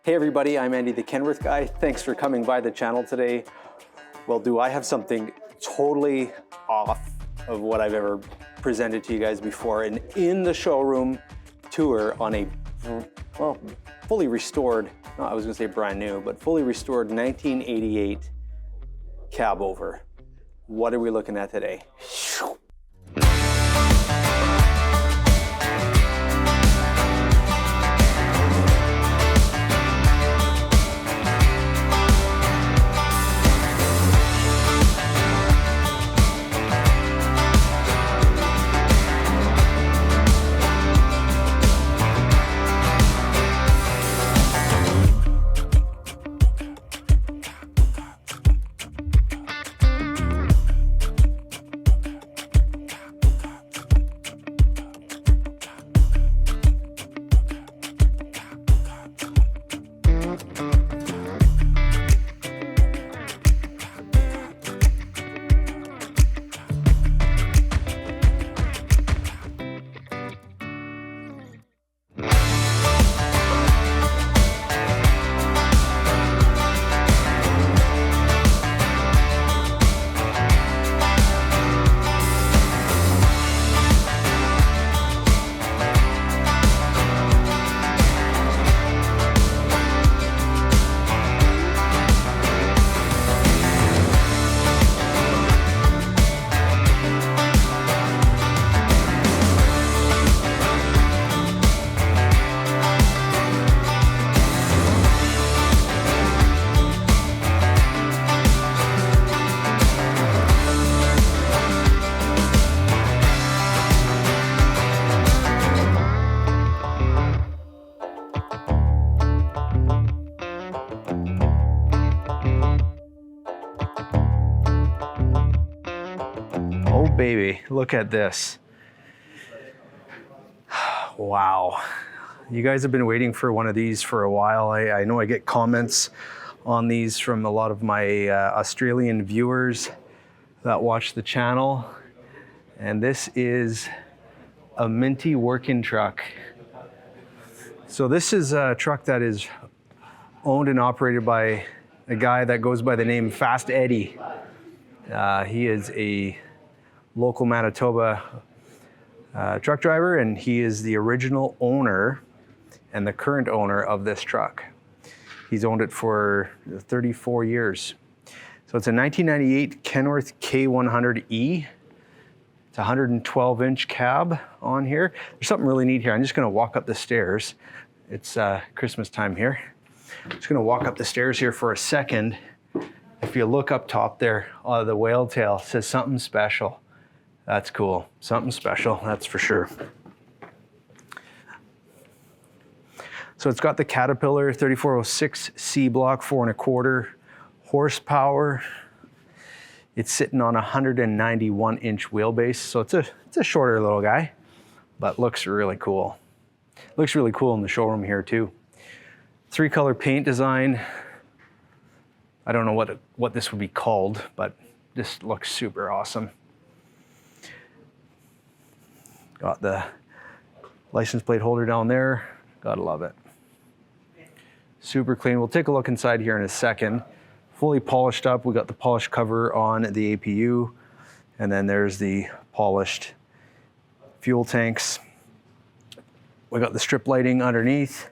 Hey everybody, I'm Andy the Kenworth Guy. Thanks for coming by the channel today. Well, do I have something totally off of what I've ever presented to you guys before, and in the showroom tour on a, well, fully restored, no, I was gonna say brand new, but fully restored 1988 cab over. What are we looking at today? Oh baby, look at this. Wow. You guys have been waiting for one of these for a while. I know I get comments on these from a lot of my Australian viewers that watch the channel. And this is a minty working truck. So this is a truck that is owned and operated by a guy that goes by the name Fast Eddie. He is a local Manitoba truck driver, and he is the original owner and the current owner of this truck. He's owned it for 34 years. So it's a 1998 Kenworth K100E. It's a 112-inch cab on here. There's something really neat here. I'm just gonna walk up the stairs. It's Christmas time here. I'm just gonna walk up the stairs here for a second. If you look up top there, the whale tail says something special. That's cool. Something special, that's for sure. So it's got the Caterpillar 3406 C block, 4.25 horsepower. It's sitting on a 191-inch wheelbase, so it's a shorter little guy, but looks really cool. Looks really cool in the showroom here too. 3-color paint design. I don't know what this would be called, but this looks super awesome. Got the license plate holder down there. Gotta love it. Super clean. We'll take a look inside here in a second. Fully polished up. We got the polished cover on the APU, and then there's the polished fuel tanks. We got the strip lighting underneath.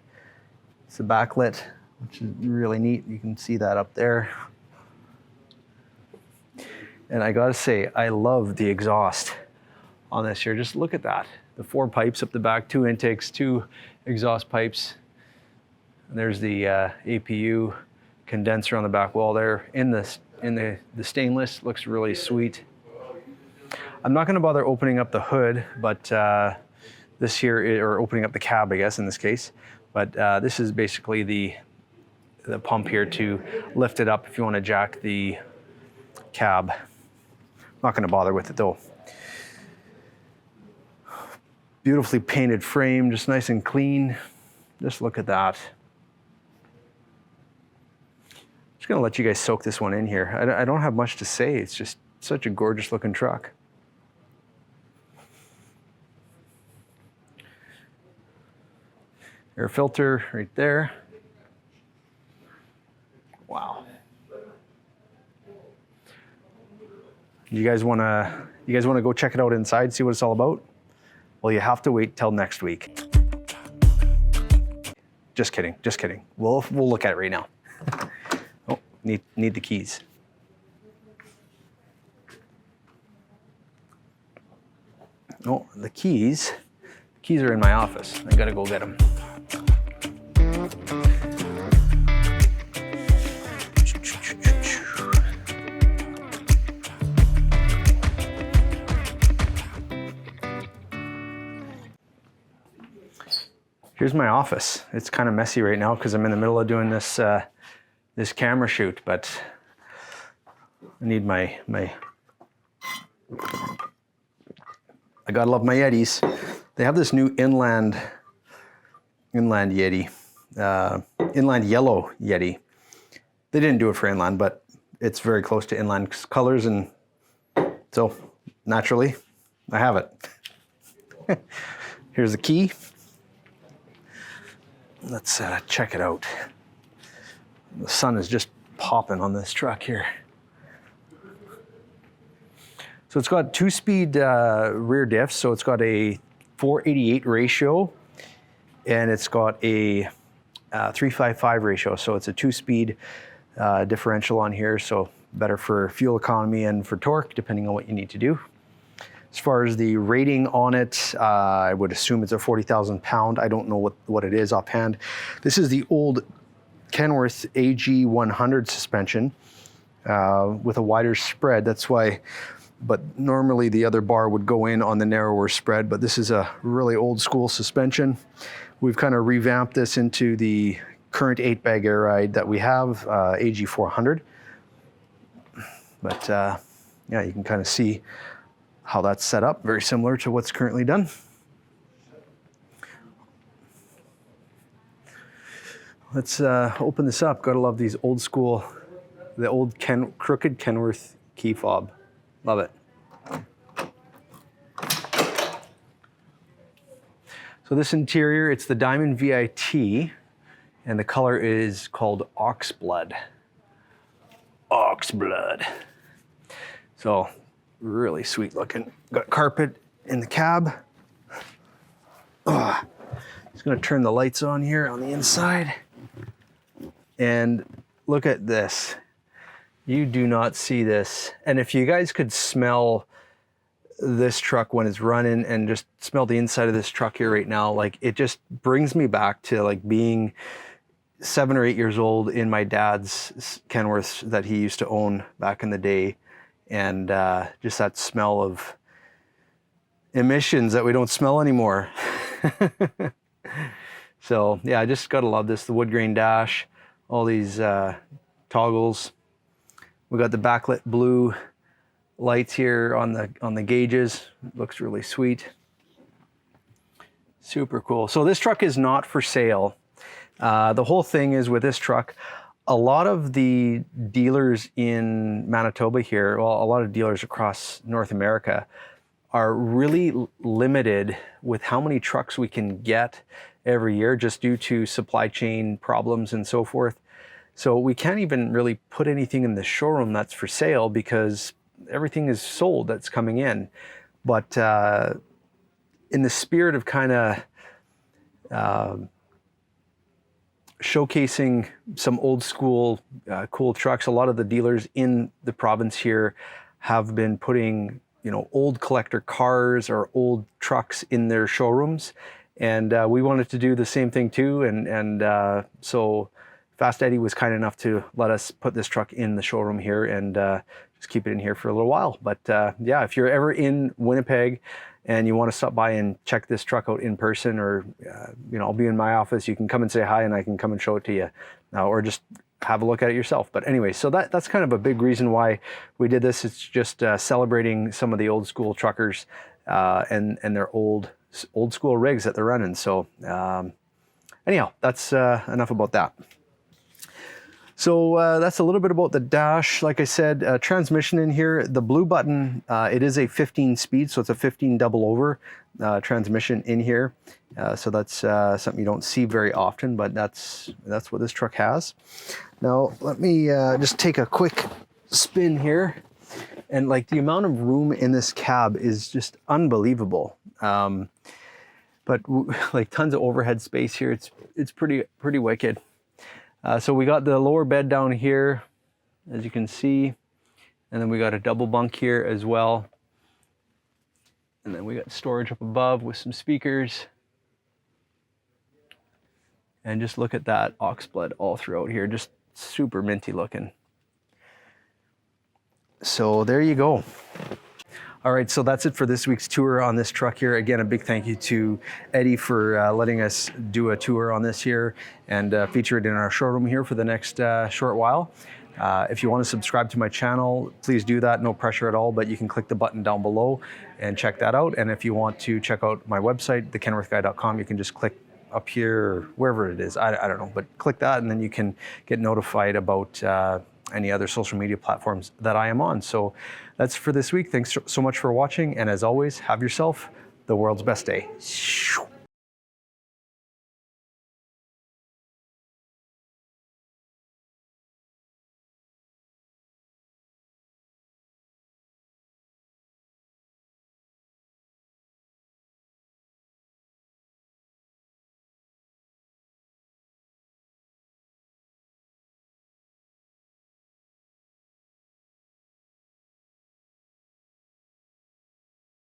It's a backlit, which is really neat. You can see that up there. And I gotta say, I love the exhaust on this here. Just look at that. The 4 pipes up the back, 2 intakes, 2 exhaust pipes. And there's the APU condenser on the back wall there. In the stainless, looks really sweet. I'm not gonna bother opening up the hood, but this here, or opening up the cab, I guess, in this case. But this is basically the pump here to lift it up if you wanna jack the cab. Not gonna bother with it though. Beautifully painted frame, just nice and clean. Just look at that. Just gonna let you guys soak this one in here. I don't have much to say. It's just such a gorgeous looking truck. Air filter right there. Wow. You guys wanna go check it out inside, see what it's all about? Well, you have to wait till next week. Just kidding, just kidding. We'll look at it right now. Oh, need the keys. Oh, the keys are in my office. I gotta go get them. Here's my office. It's kind of messy right now because I'm in the middle of doing this this camera shoot, but I need my I gotta love my Yetis. They have this new inland Yeti, inland yellow Yeti. They didn't do it for inland, but it's very close to inland colors, and so naturally, I have it. Here's the key. Let's check it out. The sun is just popping on this truck here. So it's got 2-speed rear diffs, so it's got a 488 ratio, and it's got a 355 ratio, so it's a 2-speed differential on here, so better for fuel economy and for torque, depending on what you need to do. As far as the rating on it, I would assume it's a 40,000 pound. I don't know what it is offhand. This is the old Kenworth AG100 suspension with a wider spread. That's why, but normally the other bar would go in on the narrower spread, but this is a really old school suspension. We've kind of revamped this into the current 8-bag air ride that we have, AG400. But yeah, you can kind of see how that's set up, very similar to what's currently done. Let's open this up. Gotta love these old school, the old crooked Kenworth key fob. Love it. So this interior, it's the Diamond VIT, and the color is called Oxblood. Oxblood. So really sweet looking. Got carpet in the cab. Just gonna turn the lights on here on the inside. And look at this. You do not see this. And if you guys could smell this truck when it's running and just smell the inside of this truck here right now, like it just brings me back to like being 7 or 8 years old in my dad's Kenworths that he used to own back in the day. And just that smell of emissions that we don't smell anymore. So yeah, I just gotta love this. The wood grain dash, all these toggles. We got the backlit blue lights here on the gauges. Looks really sweet. Super cool. So this truck is not for sale. The whole thing is with this truck, a lot of the dealers in Manitoba here, well, a lot of dealers across North America are really limited with how many trucks we can get every year just due to supply chain problems and so forth. So we can't even really put anything in the showroom that's for sale because everything is sold that's coming in. But in the spirit of kind of showcasing some old school cool trucks, a lot of the dealers in the province here have been putting, you know, old collector cars or old trucks in their showrooms, and we wanted to do the same thing too. And so Fast Eddie was kind enough to let us put this truck in the showroom here and just keep it in here for a little while. But yeah, if you're ever in Winnipeg and you want to stop by and check this truck out in person, or you know, I'll be in my office, you can come and say hi and I can come and show it to you, or just have a look at it yourself. But anyway, so that's kind of a big reason why we did this. It's just celebrating some of the old school truckers and their old school rigs that they're running. So anyhow, that's enough about that. So that's a little bit about the dash. Like I said, transmission in here, the blue button, it is a 15 speed, so it's a 15 double over. transmission in here. So that's something you don't see very often, but that's what this truck has. Now let me just take a quick spin here, and like the amount of room in this cab is just unbelievable. But like tons of overhead space here. It's pretty wicked. So we got the lower bed down here, as you can see, and then we got a double bunk here as well. And then we got storage up above with some speakers. And just look at that ox blood all throughout here, just super minty looking. So there you go. All right, so that's it for this week's tour on this truck here. Again, a big thank you to Eddie for letting us do a tour on this here and feature it in our showroom here for the next short while. If you want to subscribe to my channel, please do that. No pressure at all, but you can click the button down below and check that out. And if you want to check out my website, thekenworthguy.com, you can just click up here, or wherever it is. I don't know, but click that and then you can get notified about any other social media platforms that I am on. So that's for this week. Thanks so much for watching. And as always, have yourself the world's best day.